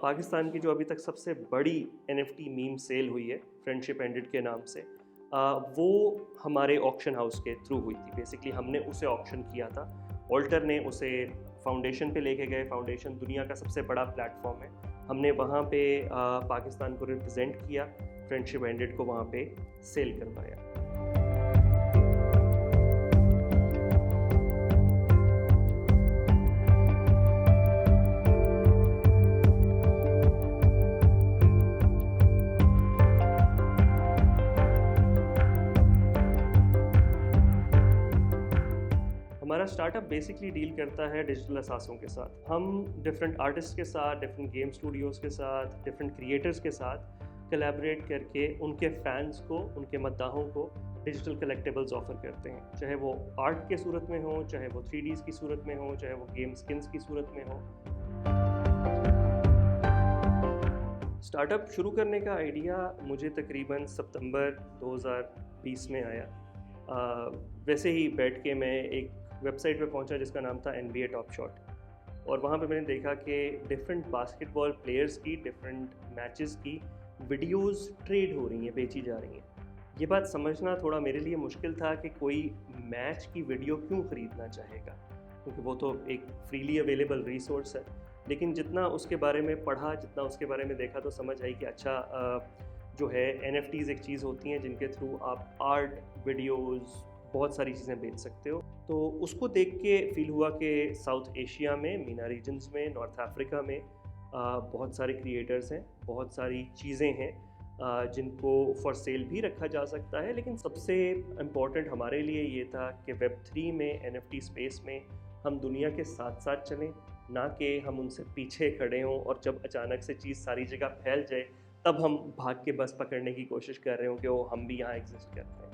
पाकिस्तान की जो अभी तक सबसे बड़ी NFT मीम सेल हुई है फ्रेंडशिप एंडेड के नाम से, वो हमारे ऑक्शन हाउस के थ्रू हुई थी। बेसिकली हमने उसे ऑक्शन किया था, ऑल्टर ने उसे फाउंडेशन पे लेके गए। फाउंडेशन दुनिया का सबसे बड़ा प्लेटफॉर्म है। हमने वहाँ पे पाकिस्तान को रिप्रेजेंट किया, फ्रेंडशिप एंडेड को वहाँ पे सेल करवाया। हमारा स्टार्टअप बेसिकली डील करता है डिजिटल असासों के साथ। हम डिफरेंट आर्टिस्ट के साथ, डिफरेंट गेम स्टूडियोज़ के साथ, डिफरेंट क्रिएटर्स के साथ कोलैबोरेट करके उनके फैंस को, उनके मद्दाहों को डिजिटल कलेक्टिबल्स ऑफर करते हैं। चाहे वो आर्ट के सूरत में हो, चाहे वो 3Ds की सूरत में हो, चाहे वो गेम स्किन्स की सूरत में हो। स्टार्टअप शुरू करने का आइडिया मुझे तकरीबन सितंबर 2020 में आया। वैसे ही बैठ के मैं एक वेबसाइट पे पहुंचा जिसका नाम था NBA टॉप शॉट, और वहाँ पे मैंने देखा कि डिफरेंट बास्केटबॉल प्लेयर्स की, डिफरेंट मैचेस की वीडियोस ट्रेड हो रही हैं, बेची जा रही हैं। ये बात समझना थोड़ा मेरे लिए मुश्किल था कि कोई मैच की वीडियो क्यों ख़रीदना चाहेगा, क्योंकि वो तो एक फ्रीली अवेलेबल रिसोर्स है। लेकिन जितना उसके बारे में पढ़ा, जितना उसके बारे में देखा, तो समझ आई कि अच्छा जो है NFTs एक चीज़ होती हैं जिनके थ्रू आप आर्ट, वीडियोस, बहुत सारी चीज़ें बेच सकते हो। तो उसको देख के फील हुआ कि साउथ एशिया में, मीना रीजन्स में, नॉर्थ अफ्रीका में बहुत सारे क्रिएटर्स हैं, बहुत सारी चीज़ें हैं जिनको फॉर सेल भी रखा जा सकता है। लेकिन सबसे इम्पॉर्टेंट हमारे लिए ये था कि Web3 में, NFT स्पेस में हम दुनिया के साथ साथ चलें, ना कि हम उनसे पीछे खड़े हों और जब अचानक से चीज़ सारी जगह फैल जाए तब हम भाग के बस पकड़ने की कोशिश कर रहे हो कि वो हम भी यहाँ एग्जिस्ट करते हैं।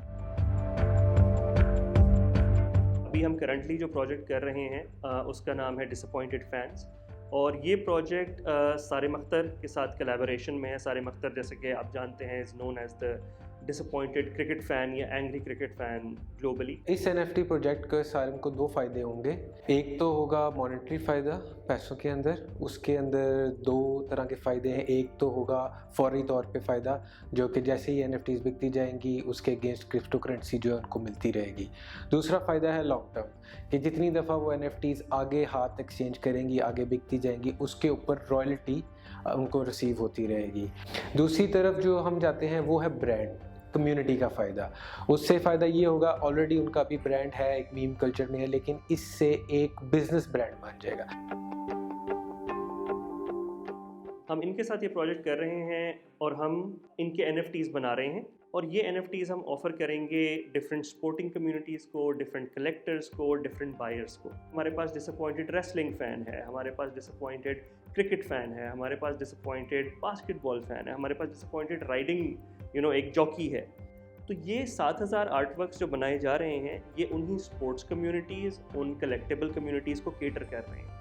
अभी हम करंटली जो प्रोजेक्ट कर रहे हैं उसका नाम है डिसअपॉइंटेड फैंस, और ये प्रोजेक्ट सारिम अख्तर के साथ कोलैबोरेशन में है। सारिम अख्तर, जैसे कि आप जानते हैं, is known as the disappointed cricket fan या एंग्री क्रिकेट फ़ैन ग्लोबली। इस NFT प्रोजेक्ट के सारिम को 2 फ़ायदे होंगे। एक तो होगा मॉनेटरी फ़ायदा पैसों के अंदर, उसके अंदर 2 तरह के फ़ायदे हैं। एक तो होगा फौरी तौर पे फ़ायदा, जो कि जैसे ही NFTs बिकती जाएंगी उसके अगेंस्ट क्रिप्टो करेंसी जो है उनको मिलती रहेगी। दूसरा फ़ायदा है लॉन्ग टर्म, कि जितनी दफ़ा वो NFTs आगे हाथ एक्सचेंज करेंगी, आगे बिकती जाएंगी, उसके ऊपर रॉयल्टी उनको रिसीव होती रहेगी। दूसरी तरफ जो हम जाते हैं वो है ब्रांड कम्युनिटी का फ़ायदा। उससे फ़ायदा ये होगा, ऑलरेडी उनका भी ब्रांड है, एक मीम कल्चर में है, लेकिन इससे एक बिजनेस ब्रांड बन जाएगा। हम इनके साथ ये प्रोजेक्ट कर रहे हैं और हम इनके NFTs बना रहे हैं, और ये NFTs हम ऑफ़र करेंगे डिफरेंट स्पोर्टिंग कम्युनिटीज़ को, डिफरेंट कलेक्टर्स को, डिफरेंट बायर्स को। हमारे पास डिसअपॉइंटेड रेसलिंग फ़ैन है, हमारे पास डिसअपॉइंटेड क्रिकेट फ़ैन है, हमारे पास डिसअपॉइंटेड बास्केटबॉल फ़ैन है, हमारे पास डिसअपॉइंटेड राइडिंग एक जॉकी है। तो ये 7000 आर्टवर्क्स जो बनाए जा रहे हैं, ये उन्हीं स्पोर्ट्स कम्युनिटीज़, उन कलेक्टेबल कम्युनिटीज़ को केटर कर रहे हैं।